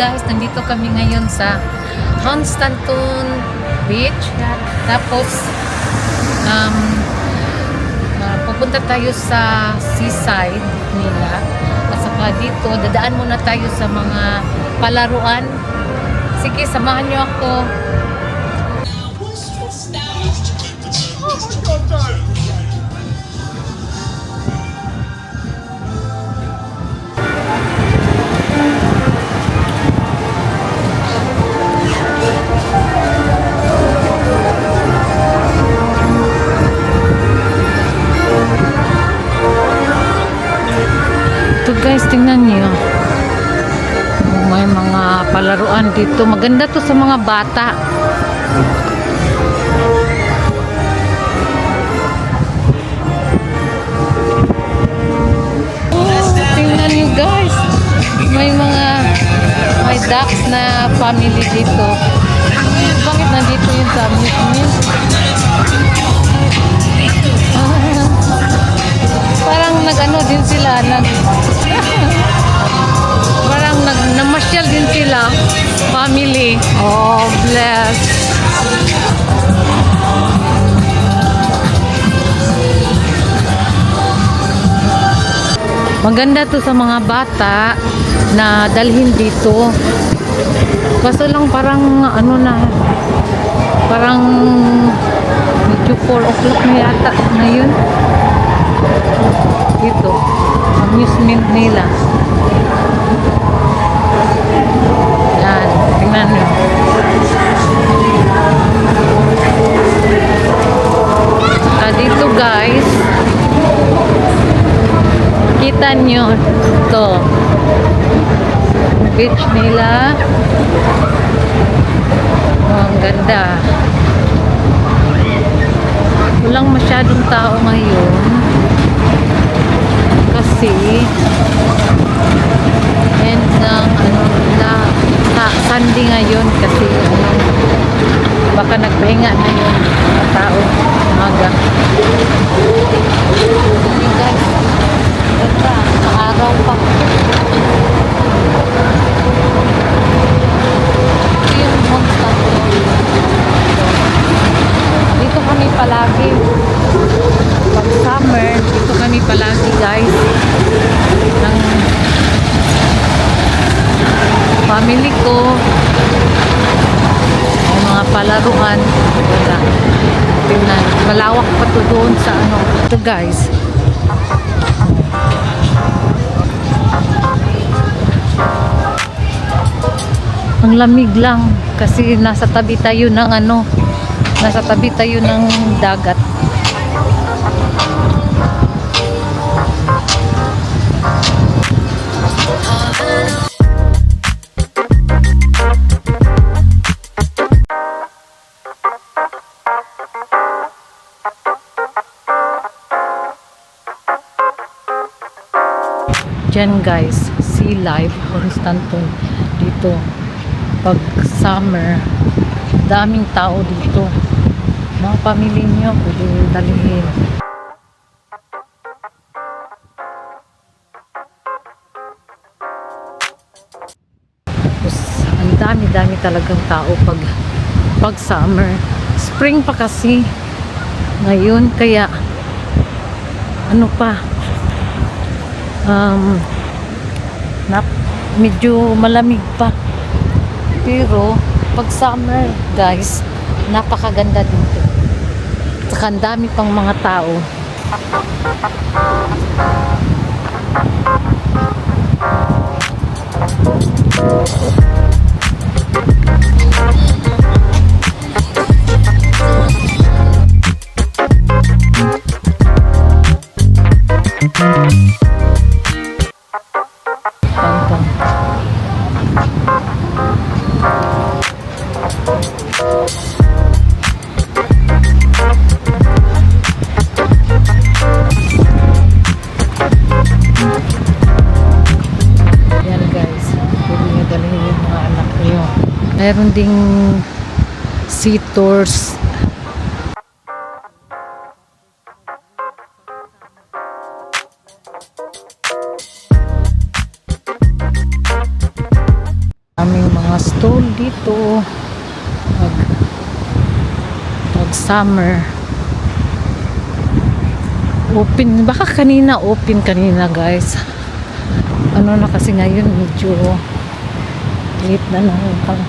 guys, nandito kami ngayon sa Constantine Beach. Tapos pupunta tayo sa seaside nila. At saka dito, dadaan muna tayo sa mga palaruan. Sige, samahan niyo ako. Ito guys, tingnan niyo. May mga palaruan dito. Maganda to sa mga bata. Tingnan niyo guys. May ducks na family dito. Bakit nandito yun sa amusement? Parang nag-ano din sila, parang namasyal din sila, family. Oh, bless. Maganda to sa mga bata na dalhin dito. Kaso lang parang ano na, parang medyo 4 o'clock na yata ngayon. Ito, amusement nila. Yan, tingnan nyo. Dito guys, kita nyo ito, beach nila. Ang ganda. Walang masyadong tao ngayon kasi and Sunday ngayon kasi baka nagpahinga na yung mga tao umaga. Guys, ganda, araw pa. Yung monster dito kami palagi. Pag summer, dito kami palagi guys. Ng family ko. May mga palaruan. Wala. Tingnan. Malawak pa to doon sa ano. Ito guys. Ang lamig lang. Kasi nasa tabi tayo ng ano. Nasa tabi tayo ng dagat. Diyan guys, sea life, Constantine dito. Pag summer, daming tao dito. Mga pamilya nyo, pwede dalhin. Tapos, ang dami-dami talagang tao pag summer. Spring pa kasi ngayon, kaya ano pa, medyo malamig pa. Pero pag summer guys, napakaganda dito. Saka ang dami pang mga tao. Meron ding sea tours. Kami mga stall dito pag summer. Open, baka open kanina guys. Ano na kasi ngayon, medyo late na ng mga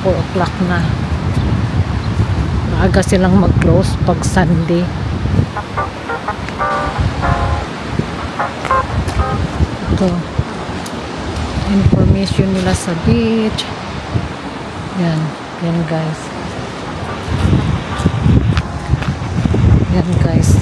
4 o'clock na. Maaga silang mag-close pag Sunday. Ito, information nila sa beach. Yan guys. Yan guys.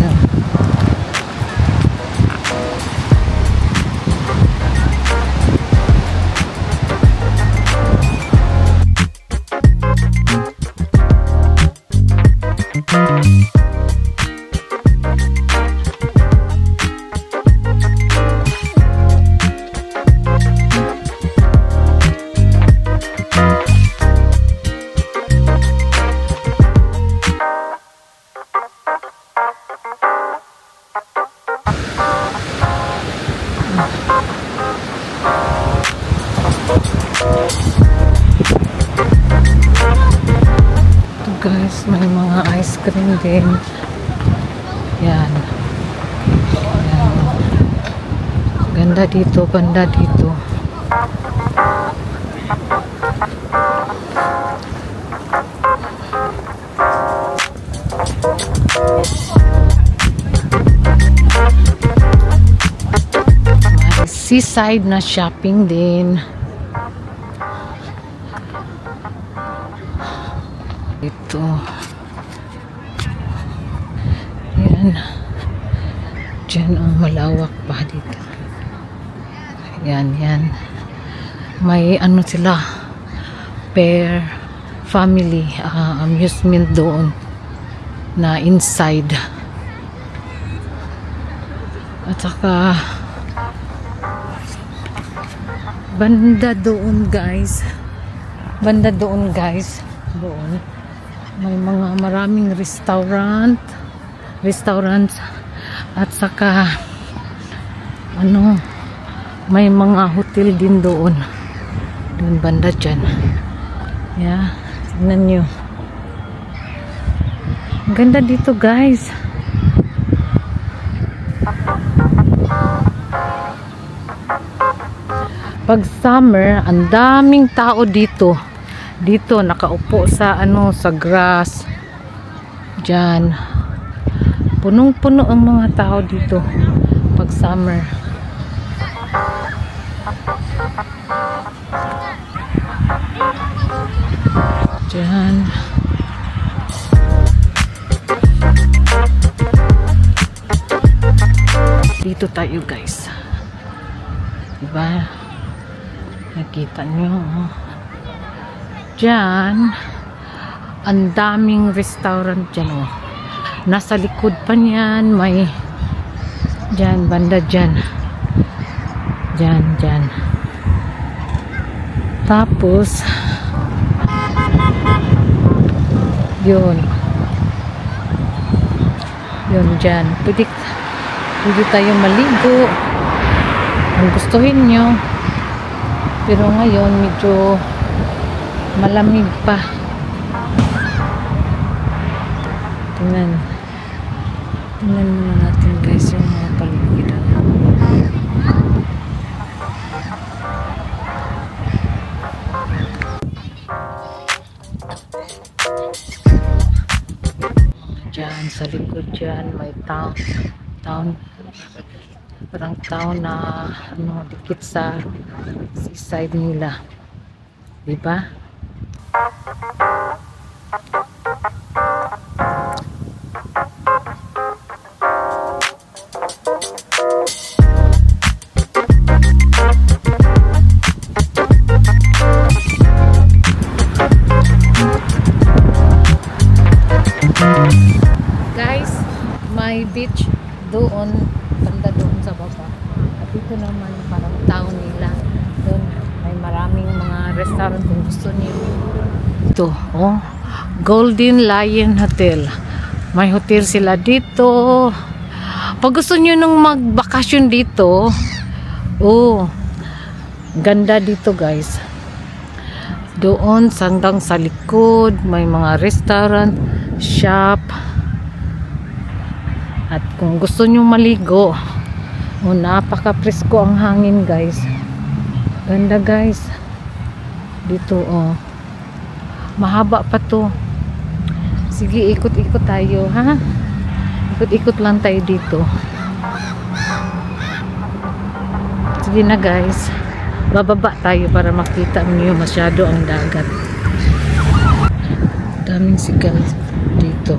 Guys, may mga ice cream din. Yan. Ganda dito, banda dito. May seaside na shopping din. Ito. Yan. Diyan ang malawak pa dito. Yan. May ano sila. Pair family amusement doon na inside. At saka banda doon guys. Doon. May mga maraming restaurants at saka may mga hotel din doon banda dyan. Tignan nyo, ang ganda dito guys. Pag summer, ang daming tao dito nakaupo sa sa grass dyan. Punong-puno ang mga tao dito pag summer. Dyan. Dito tayo guys, diba? Nakita nyo dyan, ang daming restaurant dyan nasa likod pa niyan. May dyan, banda dyan. Tapos yun dyan, pwede tayong maligo kung gustuhin nyo, pero ngayon medyo malamig pa. Tingnan muna natin guys yung mga paligiran. Diyan sa likod dyan may town, parang town na dikit sa seaside nila, diba? Guys, may beach doon, banda doon sa baba. At dito naman parang town nila. Doon may maraming mga restaurant kung gusto niyo. Ito, Golden Lion Hotel. May hotel sila dito. Pag gusto niyo nung magbakasyon dito, ganda dito guys. Doon hanggang sa likod may mga restaurant, shop. At kung gusto nyo maligo, napaka-presko ang hangin guys. Ganda guys. Dito mahaba pa to. Sige, ikot-ikot tayo ha. Ikot-ikot lang tayo dito. Sige na guys. Bababa tayo para makita niyo masyado ang dagat. Daming sigal dito.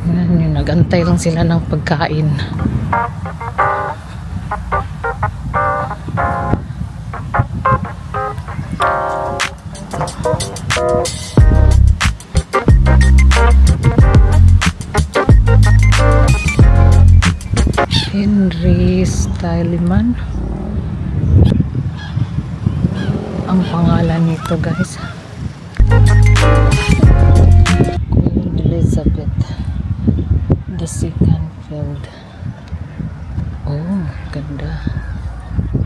Ayan yun, nagantay lang sila ng pagkain. Henry Styleman ang pangalan nito guys. Queen Elizabeth the second field. Oh, ganda.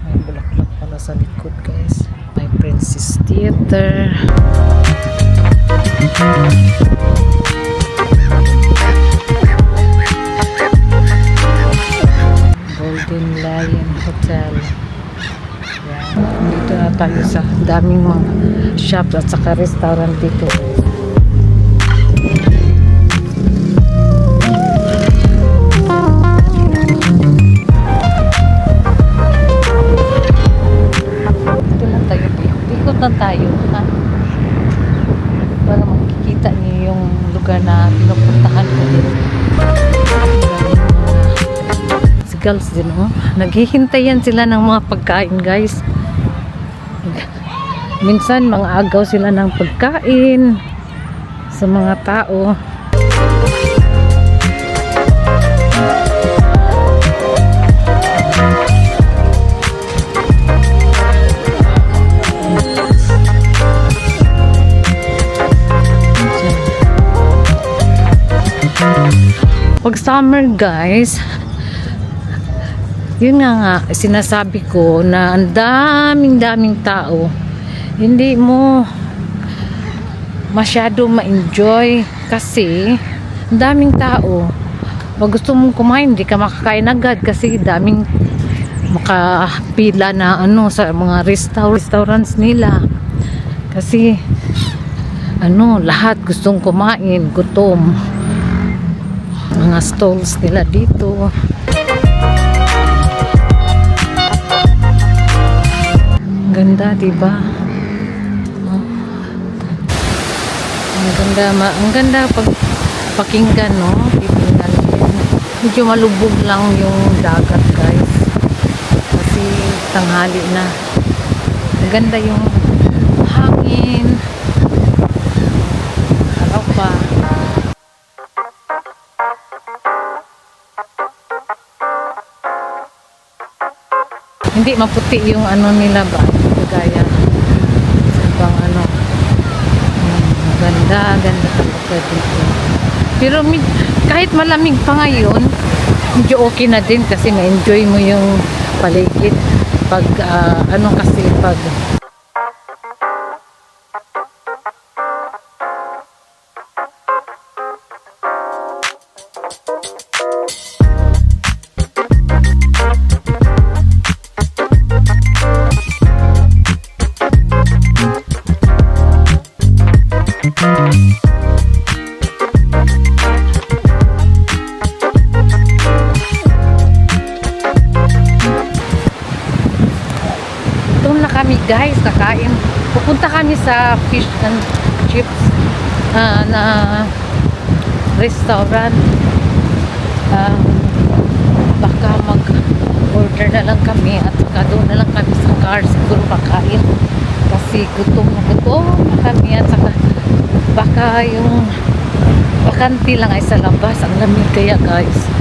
May bulaklak pala sa likod guys. May Princess Theater. Golden Lion Hotel. Dito na tayo sa daming mga shop at saka restaurant dito. Dito lang tayo. Ikot lang tayo. Ha? Para makikita niyo yung lugar na pinupuntahan ko din. Girls din naghihintayan sila ng mga pagkain guys. Minsan mga agaw sila ng pagkain sa mga tao. Pag summer guys, yun nga sinasabi ko na ang daming tao, hindi mo masyado ma-enjoy kasi ang daming tao. Pag gusto mong kumain, hindi ka makakain agad kasi daming makapila na sa mga restaurants nila kasi lahat gustong kumain, gutom. Mga stalls nila dito. Ganda, diba? Ang ganda pag pakinggan, titingnan din. Medyo malubog lang yung dagat, guys. Kasi tanghali na. Ang ganda yung hangin. Araw pa. Hindi maputi yung nila ba? Gaya ibang ganda talaga dito. Pero kahit malamig pa ngayon, medyo okay na din kasi ma-enjoy mo yung paligid pag kasi pag kami guys, kakain. Pupunta kami sa fish and chips na restaurant. Baka mag-order na lang kami at saka doon na lang kami sa car siguro kakain. Kasi gutom na kami at saka baka yung bakanti lang ay sa labas. Ang lamig kaya guys.